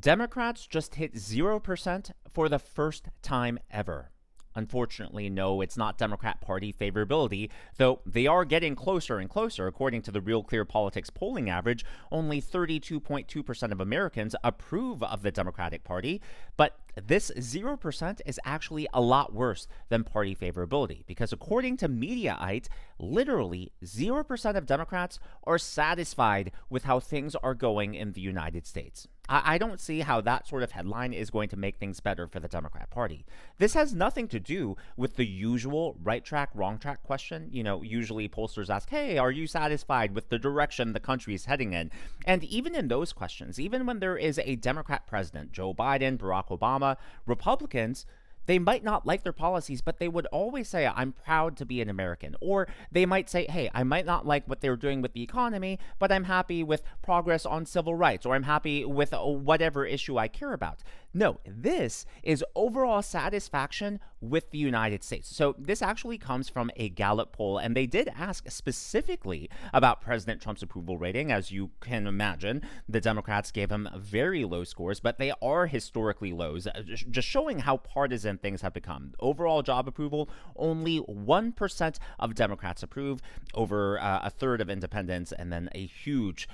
Democrats just hit 0% for the first time ever. Unfortunately, no, it's not Democrat Party favorability, though they are getting closer and closer. According to the Real Clear Politics polling average, only 32.2% of Americans approve of the Democratic Party. But this 0% is actually a lot worse than party favorability, because according to Mediaite, literally 0% of Democrats are satisfied with how things are going in the United States. I don't see how that sort of headline is going to make things better for the Democrat Party. This has nothing to do with the usual right track, wrong track question. Usually pollsters ask, hey, are you satisfied with the direction the country is heading in? And even in those questions, even when there is a Democrat president, Joe Biden, Barack Obama, Republicans, they might not like their policies, but they would always say, I'm proud to be an American. Or they might say, hey, I might not like what they're doing with the economy, but I'm happy with progress on civil rights, or I'm happy with whatever issue I care about. No, this is overall satisfaction with the United States. So this actually comes from a Gallup poll, and they did ask specifically about President Trump's approval rating. As you can imagine, the Democrats gave him very low scores, but they are historically lows, just showing how partisan things have become. Overall job approval, only 1% of Democrats approve, over a third of independents, and then a huge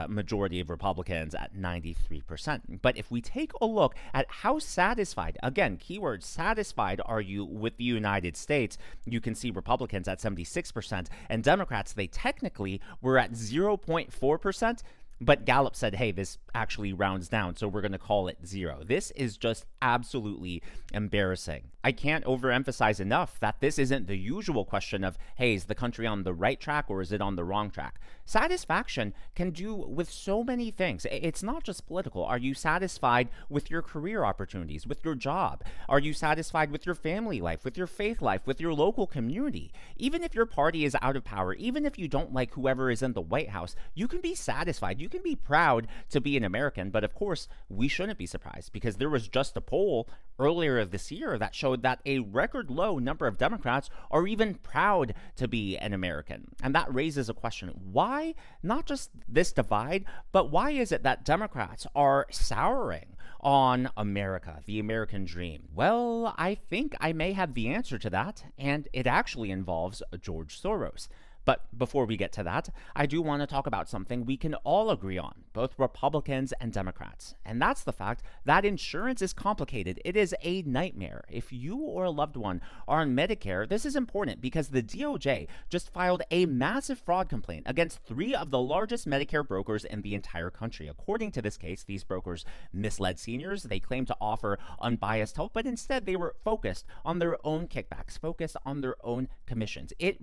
majority of Republicans at 93%. But if we take a look at how satisfied, again, keyword satisfied, are you with the United States, you can see Republicans at 76%, and Democrats, they technically were at 0.4%. But Gallup said, hey, this actually rounds down, so we're going to call it 0. This is just absolutely embarrassing. I can't overemphasize enough that this isn't the usual question of, hey, is the country on the right track or is it on the wrong track? Satisfaction can do with so many things. It's not just political. Are you satisfied with your career opportunities, with your job? Are you satisfied with your family life, with your faith life, with your local community? Even if your party is out of power, even if you don't like whoever is in the White House, you can be satisfied. You can be proud to be an American. But of course, we shouldn't be surprised, because there was just a poll earlier this year that showed that a record low number of Democrats are even proud to be an American. And that raises a question. Why not just this divide, but why is it that Democrats are souring on America, the American dream? Well, I think I may have the answer to that, and it actually involves George Soros. But before we get to that, I do want to talk about something we can all agree on, both Republicans and Democrats. And that's the fact that insurance is complicated. It is a nightmare. If you or a loved one are on Medicare, this is important because the DOJ just filed a massive fraud complaint against 3 of the largest Medicare brokers in the entire country. According to this case, these brokers misled seniors. They claimed to offer unbiased help, but instead they were focused on their own kickbacks, focused on their own commissions. It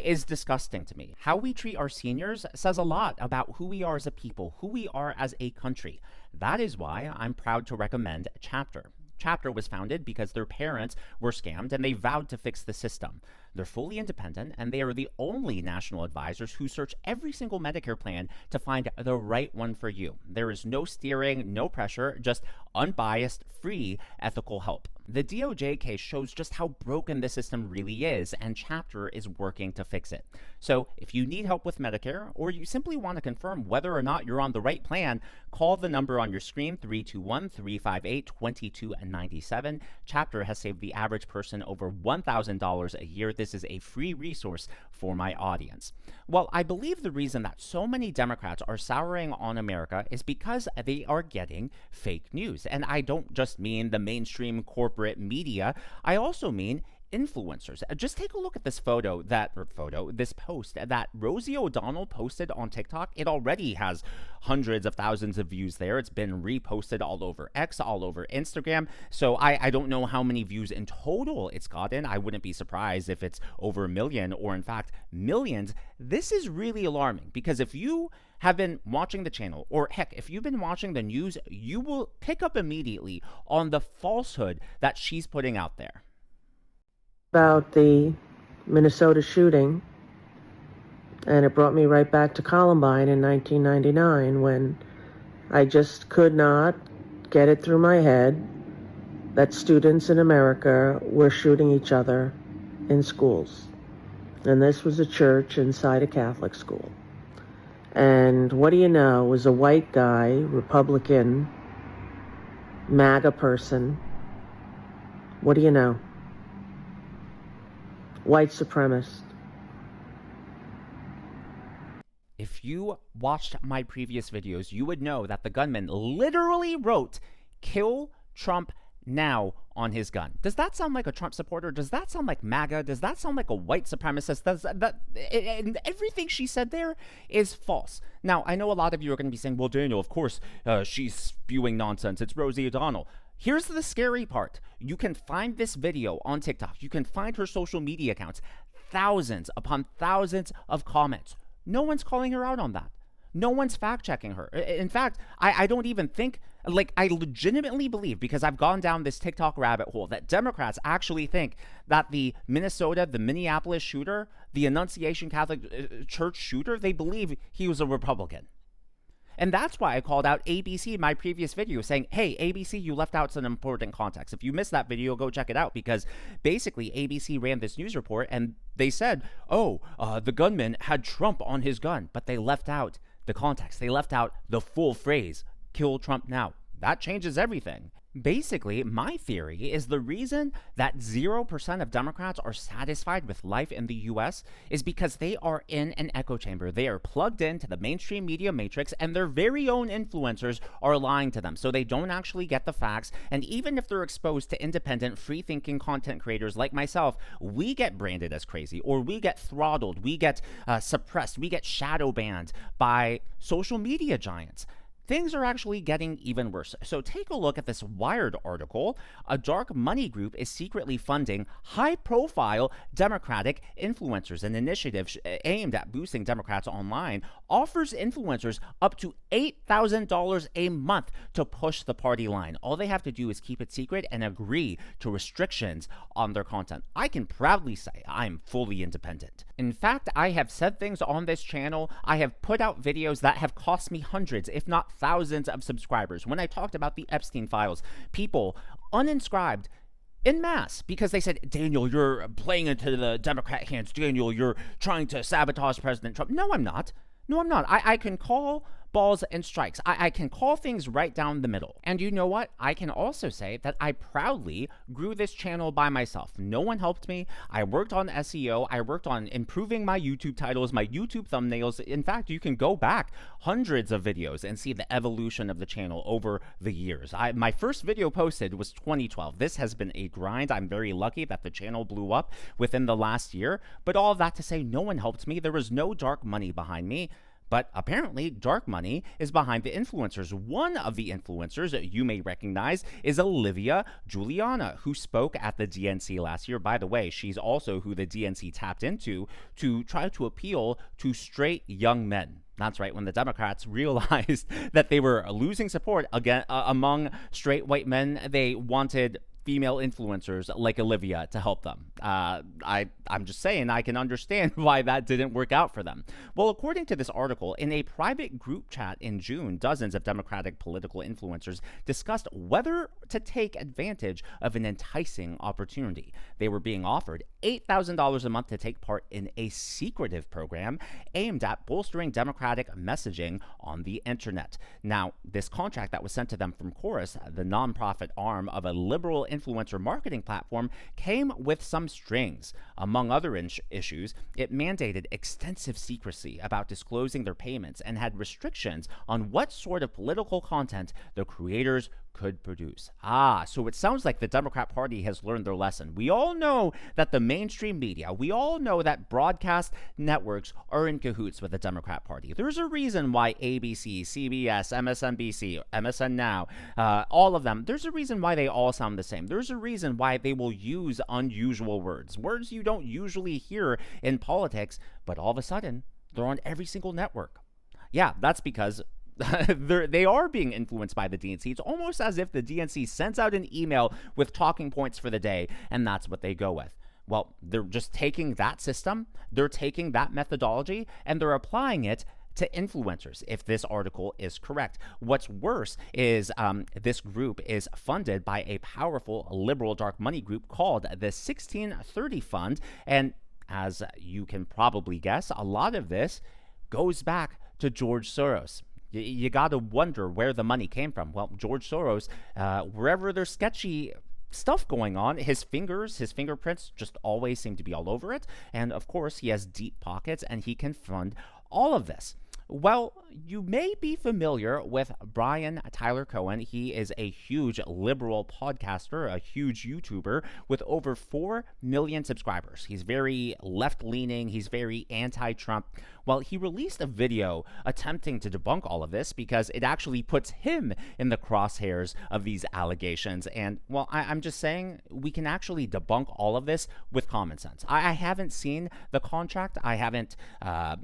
is disgusting to me. How we treat our seniors says a lot about who we are as a people, who we are as a country. That is why I'm proud to recommend Chapter. Chapter was founded because their parents were scammed and they vowed to fix the system. They're fully independent, and they are the only national advisors who search every single Medicare plan to find the right one for you. There is no steering, no pressure, just unbiased, free, ethical help. The DOJ case shows just how broken the system really is, and Chapter is working to fix it. So if you need help with Medicare, or you simply want to confirm whether or not you're on the right plan, call the number on your screen, 321-358-2297. Chapter has saved the average person over $1,000 a year. This is a free resource for my audience. Well, I believe the reason that so many Democrats are souring on America is because they are getting fake news. And I don't just mean the mainstream corporate media. I also mean influencers. Just take a look at this this post that Rosie O'Donnell posted on TikTok. It already has hundreds of thousands of views there. It's been reposted all over X, all over Instagram. So I don't know how many views in total it's gotten. I wouldn't be surprised if it's over 1 million or in fact millions. This is really alarming, because if you have been watching the channel, or heck, if you've been watching the news, you will pick up immediately on the falsehood that she's putting out there. About the Minnesota shooting, and it brought me right back to Columbine in 1999, when I just could not get it through my head that students in America were shooting each other in schools. And this was a church inside a Catholic school. And what do you know, it was a white guy, Republican, MAGA person. What do you know? White supremacist. If you watched my previous videos, you would know that the gunman literally wrote, "Kill Trump now" on his gun. Does that sound like a Trump supporter? Does that sound like MAGA? Does that sound like a white supremacist? And everything she said there is false. Now, I know a lot of you are going to be saying, well, Daniel, of course, she's spewing nonsense. It's Rosie O'Donnell. Here's the scary part. You can find this video on TikTok. You can find her social media accounts. Thousands upon thousands of comments. No one's calling her out on that. No one's fact-checking her. In fact, I don't even think, I legitimately believe, because I've gone down this TikTok rabbit hole, that Democrats actually think that the Minneapolis shooter, the Annunciation Catholic Church shooter, they believe he was a Republican. And that's why I called out ABC in my previous video, saying, hey, ABC, you left out some important context. If you missed that video, go check it out, because basically ABC ran this news report and they said, the gunman had Trump on his gun, but they left out the context. They left out the full phrase, "Kill Trump now." That changes everything. Basically, my theory is the reason that 0% of Democrats are satisfied with life in the U.S. is because they are in an echo chamber. They are plugged into the mainstream media matrix, and their very own influencers are lying to them. So they don't actually get the facts. And even if they're exposed to independent, free-thinking content creators like myself, we get branded as crazy, or we get throttled, we get suppressed, we get shadow banned by social media giants. Things are actually getting even worse. So take a look at this Wired article. A dark money group is secretly funding high-profile Democratic influencers. An initiative aimed at boosting Democrats online offers influencers up to $8,000 a month to push the party line. All they have to do is keep it secret and agree to restrictions on their content. I can proudly say I'm fully independent. In fact, I have said things on this channel. I have put out videos that have cost me hundreds, if not thousands of subscribers. When I talked about the Epstein files, people unsubscribed en masse because they said, Daniel, you're playing into the Democrat hands. Daniel, you're trying to sabotage President Trump. No, I'm not. No, I'm not. I can call balls and strikes. I can call things right down the middle. And you know what? I can also say that I proudly grew this channel by myself. No one helped me. I worked on SEO. I worked on improving my YouTube titles, my YouTube thumbnails. In fact, you can go back hundreds of videos and see the evolution of the channel over the years. My first video posted was 2012. This has been a grind. I'm very lucky that the channel blew up within the last year. But all of that to say, no one helped me. There was no dark money behind me. But apparently, dark money is behind the influencers. One of the influencers that you may recognize is Olivia Juliana, who spoke at the DNC last year. By the way, she's also who the DNC tapped into to try to appeal to straight young men. That's right, when the Democrats realized that they were losing support again among straight white men, they wanted female influencers like Olivia to help them. I'm just saying, I can understand why that didn't work out for them. Well, according to this article, in a private group chat in June, dozens of Democratic political influencers discussed whether to take advantage of an enticing opportunity. They were being offered $8,000 a month to take part in a secretive program aimed at bolstering Democratic messaging on the internet. Now, this contract that was sent to them from Chorus, the nonprofit arm of a liberal influencer marketing platform, came with some strings. Among other issues, it mandated extensive secrecy about disclosing their payments and had restrictions on what sort of political content the creators could produce. So it sounds like the Democrat Party has learned their lesson. We all know that the mainstream media, we all know that broadcast networks are in cahoots with the Democrat Party. There's a reason why ABC, CBS, MSNBC, MSN Now, all of them, there's a reason why they all sound the same. There's a reason why they will use unusual words you don't usually hear in politics, but all of a sudden, they're on every single network. Yeah, that's because they are being influenced by the DNC. It's almost as if the DNC sends out an email with talking points for the day, and that's what they go with. Well, they're just taking that system, they're taking that methodology, and they're applying it to influencers, if this article is correct. What's worse is this group is funded by a powerful liberal dark money group called the 1630 Fund, and as you can probably guess, a lot of this goes back to George Soros. You got to wonder where the money came from. Well, George Soros, wherever there's sketchy stuff going on, his fingerprints just always seem to be all over it. And of course, he has deep pockets and he can fund all of this. Well, you may be familiar with Brian Tyler Cohen. He is a huge liberal podcaster, a huge YouTuber with over 4 million subscribers. He's very left-leaning. He's very anti-Trump. Well, he released a video attempting to debunk all of this because it actually puts him in the crosshairs of these allegations. And, well, I'm just saying we can actually debunk all of this with common sense. I haven't seen the contract. I haven't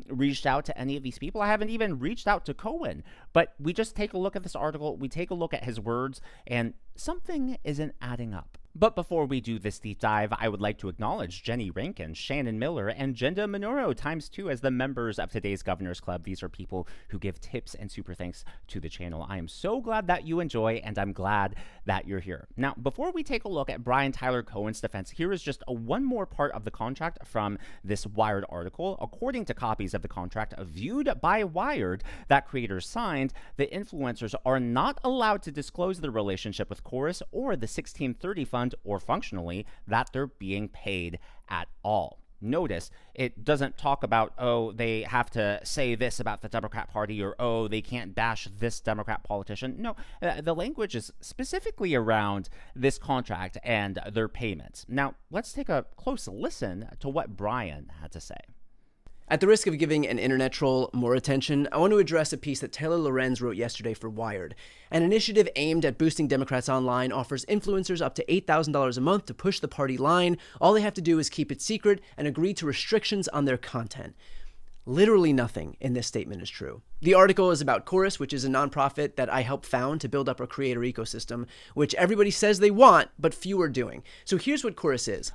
reached out to any of these people. I haven't even reached out to Cohen. But we just take a look at this article. We take a look at his words, and something isn't adding up. But before we do this deep dive, I would like to acknowledge Jenny Rankin, Shannon Miller, and Jenda Minoru ×2 as the members of today's Governor's Club. These are people who give tips and super thanks to the channel. I am so glad that you enjoy, and I'm glad that you're here. Now, before we take a look at Brian Tyler Cohen's defense, here is just one more part of the contract from this Wired article. According to copies of the contract viewed by Wired that creators signed, the influencers are not allowed to disclose their relationship with Chorus or the 1630 fund, or functionally that they're being paid at all. Notice it doesn't talk about, oh, they have to say this about the Democrat Party, or oh, they can't bash this Democrat politician. No, the language is specifically around this contract and their payments. Now, let's take a close listen to what Brian had to say. At the risk of giving an internet troll more attention, I want to address a piece that Taylor Lorenz wrote yesterday for Wired. An initiative aimed at boosting Democrats online offers influencers up to $8,000 a month to push the party line. All they have to do is keep it secret and agree to restrictions on their content. Literally nothing in this statement is true. The article is about Chorus, which is a nonprofit that I helped found to build up a creator ecosystem, which everybody says they want, but few are doing. So here's what Chorus is.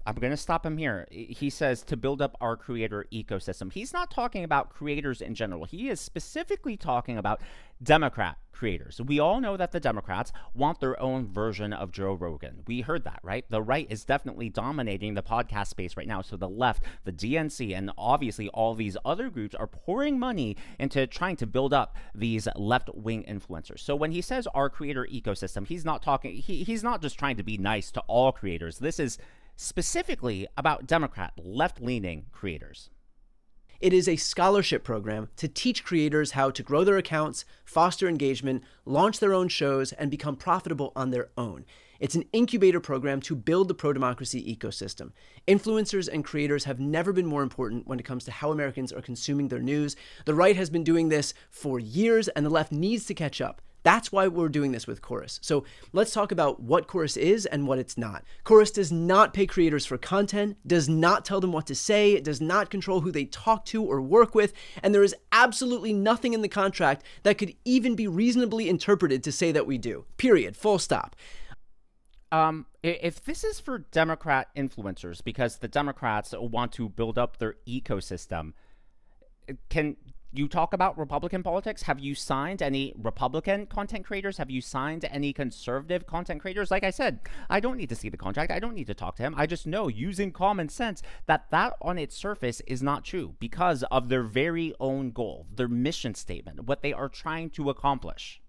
I'm going to stop him here. He says to build up our creator ecosystem. He's not talking about creators in general. He is specifically talking about Democrat creators. We all know that the Democrats want their own version of Joe Rogan. We heard that, right? The right is definitely dominating the podcast space right now. So the left, the DNC, and obviously all these other groups are pouring money into trying to build up these left-wing influencers. So when he says our creator ecosystem, he's not talking, he's not just trying to be nice to all creators. This is specifically about Democrat left-leaning creators. It is a scholarship program to teach creators how to grow their accounts, foster engagement, launch their own shows, and become profitable on their own. It's an incubator program to build the pro-democracy ecosystem. Influencers and creators have never been more important when it comes to how Americans are consuming their news. The right has been doing this for years, and the left needs to catch up. That's why we're doing this with Chorus. So let's talk about what Chorus is and what it's not. Chorus does not pay creators for content, does not tell them what to say, it does not control who they talk to or work with, and there is absolutely nothing in the contract that could even be reasonably interpreted to say that we do. Period. Full stop. If this is for Democrat influencers, because the Democrats want to build up their ecosystem, can you talk about Republican politics? Have you signed any Republican content creators? Have you signed any conservative content creators? Like I said, I don't need to see the contract. I don't need to talk to him. I just know, using common sense, that on its surface is not true because of their very own goal, their mission statement, what they are trying to accomplish.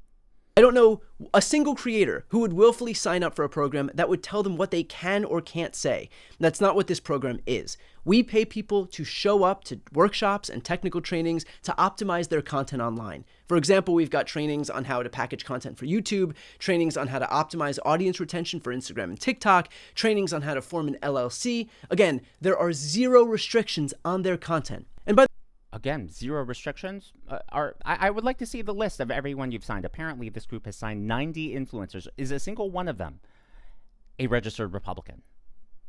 I don't know a single creator who would willfully sign up for a program that would tell them what they can or can't say. That's not what this program is. We pay people to show up to workshops and technical trainings to optimize their content online. For example, we've got trainings on how to package content for YouTube, trainings on how to optimize audience retention for Instagram and TikTok, trainings on how to form an LLC. Again, there are zero restrictions on their content. And by Again, zero restrictions. I would like to see the list of everyone you've signed. Apparently, this group has signed 90 influencers. Is a single one of them a registered Republican?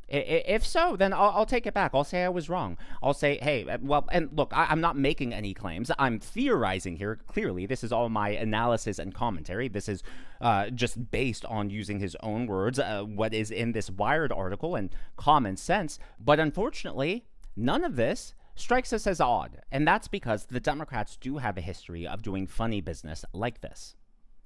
If so, then I'll take it back. I'll say I was wrong. I'll say, hey, well, and look, I'm not making any claims. I'm theorizing here. Clearly, this is all my analysis and commentary. This is just based on using his own words, what is in this Wired article and common sense. But unfortunately, none of this strikes us as odd, and that's because the Democrats do have a history of doing funny business like this.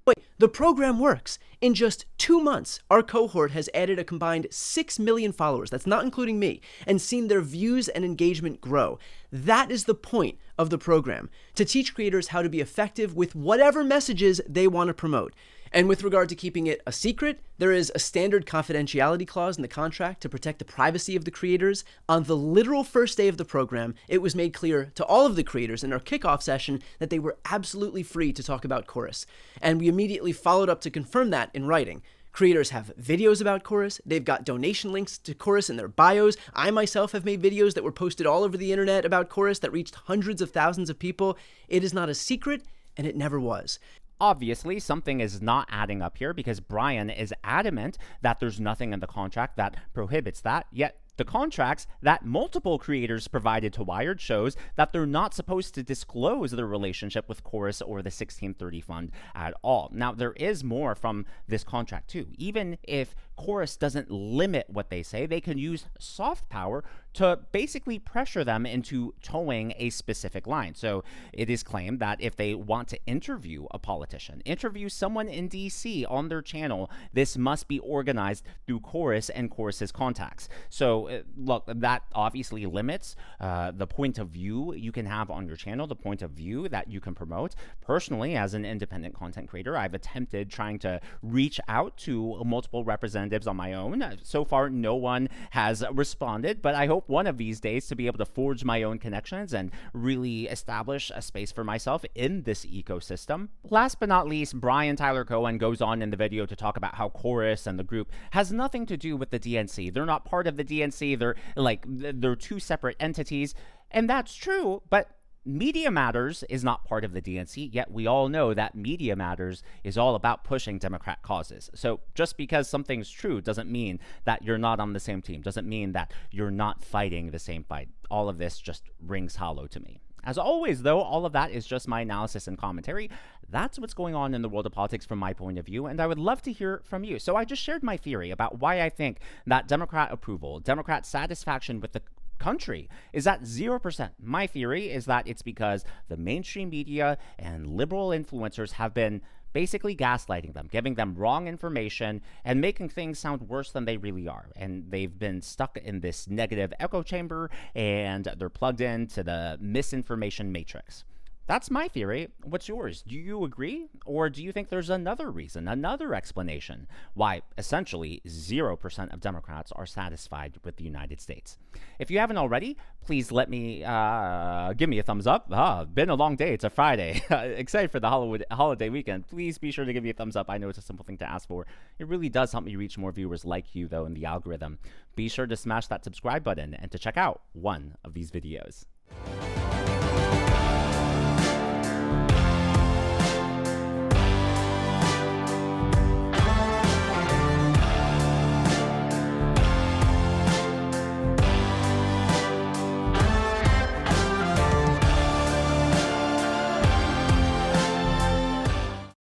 Wait, the program works. In just 2 months, our cohort has added a combined 6 million followers, that's not including me, and seen their views and engagement grow. That is the point of the program, to teach creators how to be effective with whatever messages they want to promote. And with regard to keeping it a secret, there is a standard confidentiality clause in the contract to protect the privacy of the creators. On the literal first day of the program, it was made clear to all of the creators in our kickoff session that they were absolutely free to talk about Chorus. And we immediately followed up to confirm that in writing. Creators have videos about Chorus, they've got donation links to Chorus in their bios. I myself have made videos that were posted all over the internet about Chorus that reached hundreds of thousands of people. It is not a secret, and it never was. Obviously, something is not adding up here because Brian is adamant that there's nothing in the contract that prohibits that, yet the contracts that multiple creators provided to Wired shows that they're not supposed to disclose their relationship with Chorus or the 1630 Fund at all. Now, there is more from this contract too. Even if Chorus doesn't limit what they say, they can use soft power to basically pressure them into towing a specific line. So it is claimed that if they want to interview a politician, interview someone in DC on their channel, this must be organized through Chorus and Chorus's contacts. So look, that obviously limits the point of view you can have on your channel, the point of view that you can promote. Personally, as an independent content creator, I've attempted trying to reach out to multiple representatives on my own. So far, no one has responded, but I hope one of these days to be able to forge my own connections and really establish a space for myself in this ecosystem. Last but not least, Brian Tyler Cohen goes on in the video to talk about how Chorus and the group has nothing to do with the DNC. They're not part of the DNC. They're two separate entities, and that's true, but Media Matters is not part of the DNC, yet we all know that Media Matters is all about pushing Democrat causes. So just because something's true doesn't mean that you're not on the same team, doesn't mean that you're not fighting the same fight. All of this just rings hollow to me. As always, though, all of that is just my analysis and commentary. That's what's going on in the world of politics from my point of view, and I would love to hear from you. So I just shared my theory about why I think that Democrat approval, Democrat satisfaction with the country is at 0%. My theory is that it's because the mainstream media and liberal influencers have been basically gaslighting them, giving them wrong information, and making things sound worse than they really are. And they've been stuck in this negative echo chamber, and they're plugged into the misinformation matrix. That's my theory. What's yours? Do you agree? Or do you think there's another reason, another explanation why essentially 0% of Democrats are satisfied with the United States? If you haven't already, please let me give me a thumbs up. Been a long day. It's a Friday. Excited for the holiday weekend. Please be sure to give me a thumbs up. I know it's a simple thing to ask for. It really does help me reach more viewers like you, though, in the algorithm. Be sure to smash that subscribe button and to check out one of these videos.